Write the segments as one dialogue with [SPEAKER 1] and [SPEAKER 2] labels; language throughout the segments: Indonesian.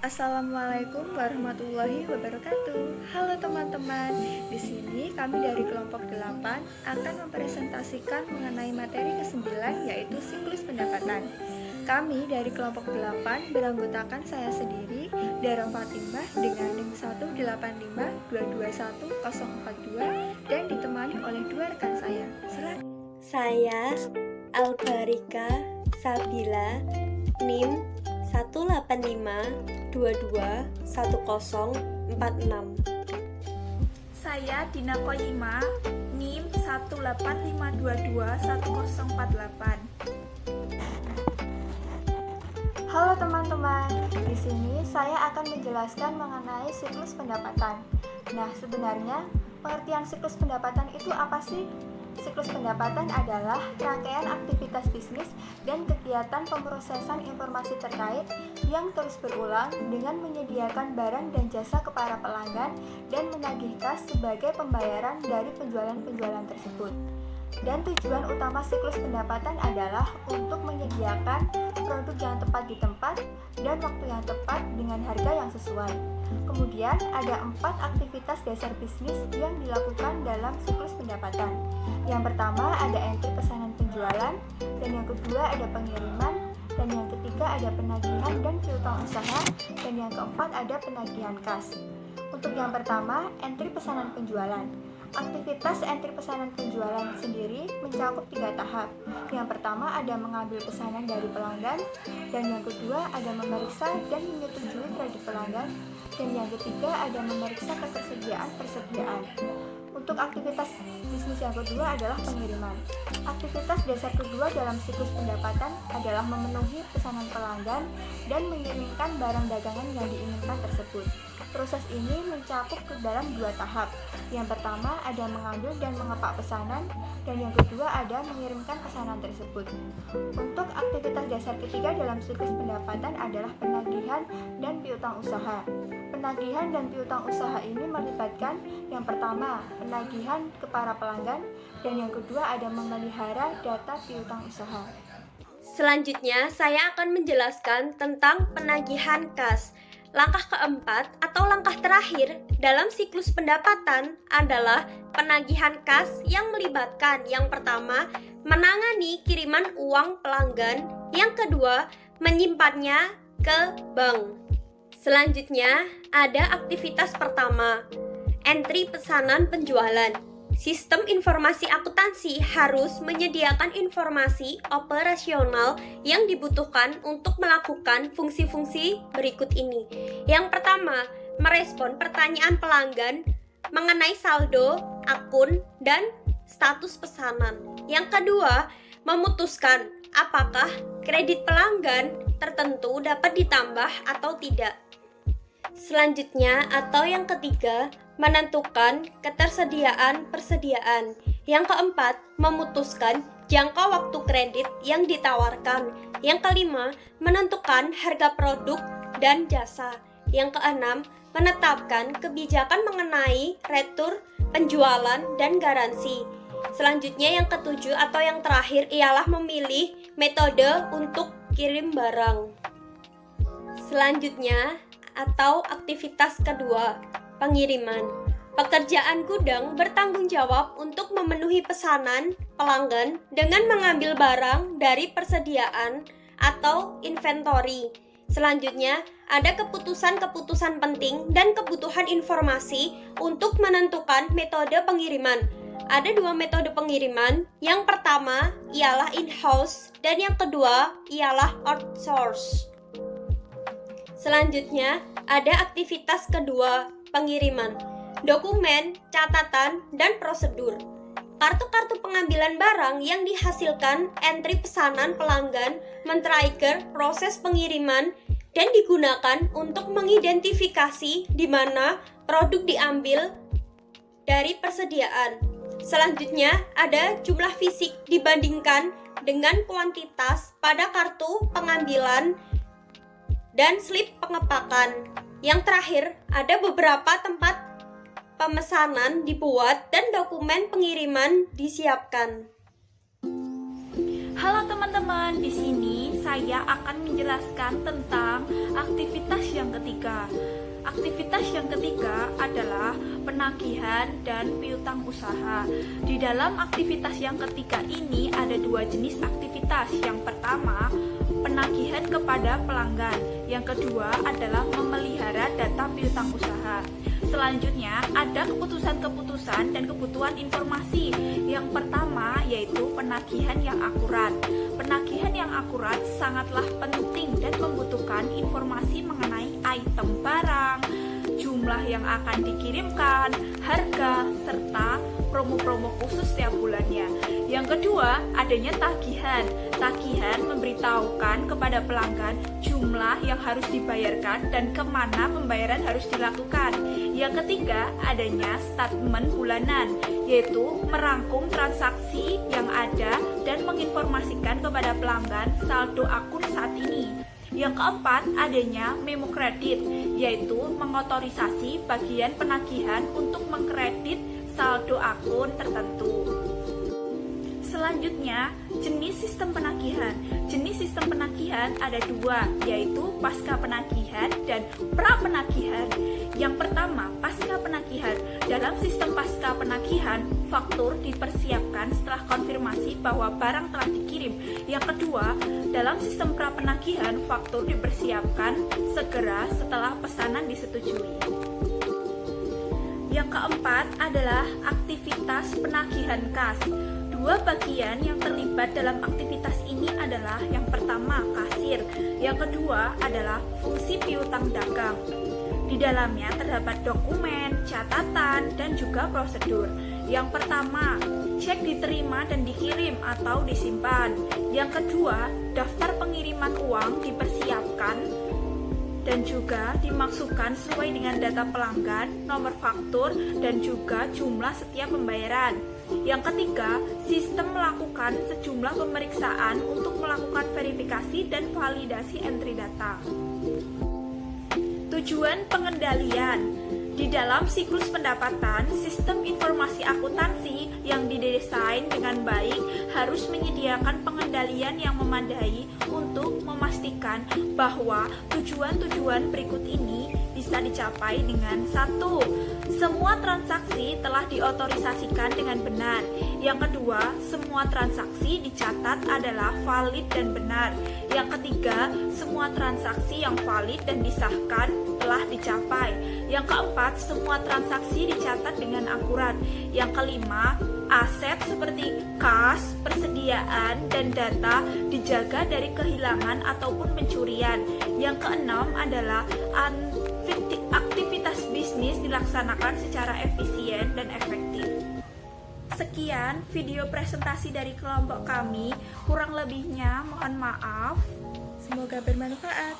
[SPEAKER 1] Assalamualaikum warahmatullahi wabarakatuh. Halo teman-teman. Di sini kami dari kelompok 8 akan mempresentasikan mengenai materi ke-9 yaitu siklus pendapatan. Kami dari kelompok 8 beranggotakan saya sendiri, Dara Fatimah dengan NIM 185221042 dan ditemani oleh dua rekan saya. Silakan.
[SPEAKER 2] Saya Albarika Sabila NIM 185221046.
[SPEAKER 3] Saya Dina Koyima, NIM 185221048.
[SPEAKER 1] Halo teman-teman, di sini saya akan menjelaskan mengenai siklus pendapatan. Nah, sebenarnya pengertian siklus pendapatan itu apa sih? Siklus pendapatan adalah rangkaian aktivitas bisnis dan kegiatan pemrosesan informasi terkait yang terus berulang dengan menyediakan barang dan jasa kepada pelanggan dan menagih kas sebagai pembayaran dari penjualan-penjualan tersebut. Dan tujuan utama siklus pendapatan adalah untuk menyediakan produk yang tepat di tempat dan waktu yang tepat dengan harga yang sesuai. Kemudian ada 4 aktivitas dasar bisnis yang dilakukan dalam siklus pendapatan. Yang pertama ada entry pesanan penjualan, dan yang kedua ada pengiriman, dan yang ketiga ada penagihan dan piutang usaha, dan yang keempat ada penagihan kas. Untuk yang pertama, entry pesanan penjualan. Aktivitas entry pesanan penjualan sendiri mencakup 3 tahap. Yang pertama ada mengambil pesanan dari pelanggan, dan yang kedua ada memeriksa dan menyetujui kredit pelanggan, dan yang ketiga ada memeriksa persediaan. Untuk aktivitas bisnis yang kedua adalah pengiriman. Aktivitas dasar kedua dalam siklus pendapatan adalah memenuhi pesanan pelanggan dan mengirimkan barang dagangan yang diinginkan tersebut. Proses ini mencakup ke dalam 2 tahap. Yang pertama ada mengambil dan mengepak pesanan, dan yang kedua ada mengirimkan pesanan tersebut. Untuk aktivitas dasar ketiga dalam siklus pendapatan adalah penagihan dan piutang usaha. Penagihan dan piutang usaha ini melibatkan yang pertama penagihan ke para pelanggan, dan yang kedua ada memelihara data piutang usaha.
[SPEAKER 2] Selanjutnya, saya akan menjelaskan tentang penagihan kas. Langkah keempat atau langkah terakhir dalam siklus pendapatan adalah penagihan kas yang melibatkan yang pertama, menangani kiriman uang pelanggan, yang kedua, menyimpannya ke bank. Selanjutnya, ada aktivitas pertama, entry pesanan penjualan. Sistem informasi akuntansi harus menyediakan informasi operasional yang dibutuhkan untuk melakukan fungsi-fungsi berikut ini. Yang pertama, merespon pertanyaan pelanggan mengenai saldo, akun, dan status pesanan. Yang kedua, memutuskan apakah kredit pelanggan tertentu dapat ditambah atau tidak. Selanjutnya atau yang ketiga, menentukan ketersediaan persediaan. Yang keempat, memutuskan jangka waktu kredit yang ditawarkan. Yang kelima, menentukan harga produk dan jasa. Yang keenam, menetapkan kebijakan mengenai retur, penjualan, dan garansi. Selanjutnya yang ketujuh atau yang terakhir ialah memilih metode untuk kirim barang. Selanjutnya atau aktivitas kedua, pengiriman. Pekerjaan gudang bertanggung jawab untuk memenuhi pesanan pelanggan dengan mengambil barang dari persediaan atau inventory. Selanjutnya, ada keputusan-keputusan penting dan kebutuhan informasi untuk menentukan metode pengiriman. Ada 2 metode pengiriman. Yang pertama ialah in-house dan yang kedua ialah outsource. Selanjutnya, ada aktivitas kedua, pengiriman, dokumen, catatan, dan prosedur. Kartu-kartu pengambilan barang yang dihasilkan entry pesanan pelanggan men-trigger proses pengiriman dan digunakan untuk mengidentifikasi di mana produk diambil dari persediaan. Selanjutnya, ada jumlah fisik dibandingkan dengan kuantitas pada kartu pengambilan dan slip pengepakan. Yang terakhir, ada beberapa tempat pemesanan dibuat dan dokumen pengiriman disiapkan.
[SPEAKER 3] Halo teman-teman, di sini saya akan menjelaskan tentang aktivitas yang ketiga. Aktivitas yang ketiga adalah penagihan dan piutang usaha. Di dalam aktivitas yang ketiga ini ada dua jenis aktivitas. Yang pertama, penagihan kepada pelanggan. Yang kedua adalah memelihara data piutang usaha. Selanjutnya ada keputusan-keputusan dan kebutuhan informasi. Yang pertama yaitu penagihan yang akurat. Penagihan yang akurat sangatlah penting dan membutuhkan informasi mengenai item barang, jumlah yang akan dikirimkan, harga, serta promo-promo khusus setiap bulannya. Yang kedua, adanya tagihan. Tagihan memberitahukan kepada pelanggan jumlah yang harus dibayarkan dan kemana pembayaran harus dilakukan. Yang ketiga, adanya statement bulanan, yaitu merangkum transaksi yang ada dan menginformasikan kepada pelanggan saldo akun saat ini. Yang keempat, adanya memo kredit, yaitu mengotorisasi bagian penagihan untuk mengkredit saldo akun tertentu. Selanjutnya, jenis sistem penagihan. Jenis sistem penagihan ada dua, yaitu pasca penagihan dan pra penagihan. Yang pertama, pasca penagihan. Dalam sistem pasca penagihan, faktur dipersiapkan setelah konfirmasi bahwa barang telah dikirim. Yang kedua, dalam sistem pra penagihan, faktur dipersiapkan segera setelah pesanan disetujui. Yang keempat adalah aktivitas penagihan kas. Dua bagian yang terlibat dalam aktivitas ini adalah yang pertama kasir, yang kedua adalah fungsi piutang dagang. Di dalamnya terdapat dokumen, catatan, dan juga prosedur. Yang pertama, cek diterima dan dikirim atau disimpan. Yang kedua, daftar pengiriman uang dipersiapkan dan juga dimaksudkan sesuai dengan data pelanggan, nomor faktur, dan juga jumlah setiap pembayaran. Yang ketiga, sistem melakukan sejumlah pemeriksaan untuk melakukan verifikasi dan validasi entry data. Tujuan pengendalian. Di dalam siklus pendapatan, sistem informasi akuntansi yang didesain dengan baik harus menyediakan pengendalian yang memadai untuk memastikan bahwa tujuan-tujuan berikut ini bisa dicapai dengan: 1. Semua transaksi telah diotorisasikan dengan benar. Yang kedua, semua transaksi dicatat adalah valid dan benar. Yang ketiga, semua transaksi yang valid dan disahkan telah dicapai. Yang keempat, semua transaksi dicatat dengan akurat. Yang kelima, aset seperti kas, persediaan, dan data dijaga dari kehilangan ataupun pencurian. Yang keenam adalah aktivitas bisnis dilaksanakan secara efisien dan efektif. Sekian video presentasi dari kelompok kami. Kurang lebihnya mohon maaf. Semoga bermanfaat.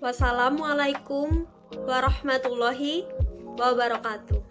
[SPEAKER 2] Wassalamualaikum warahmatullahi wabarakatuh.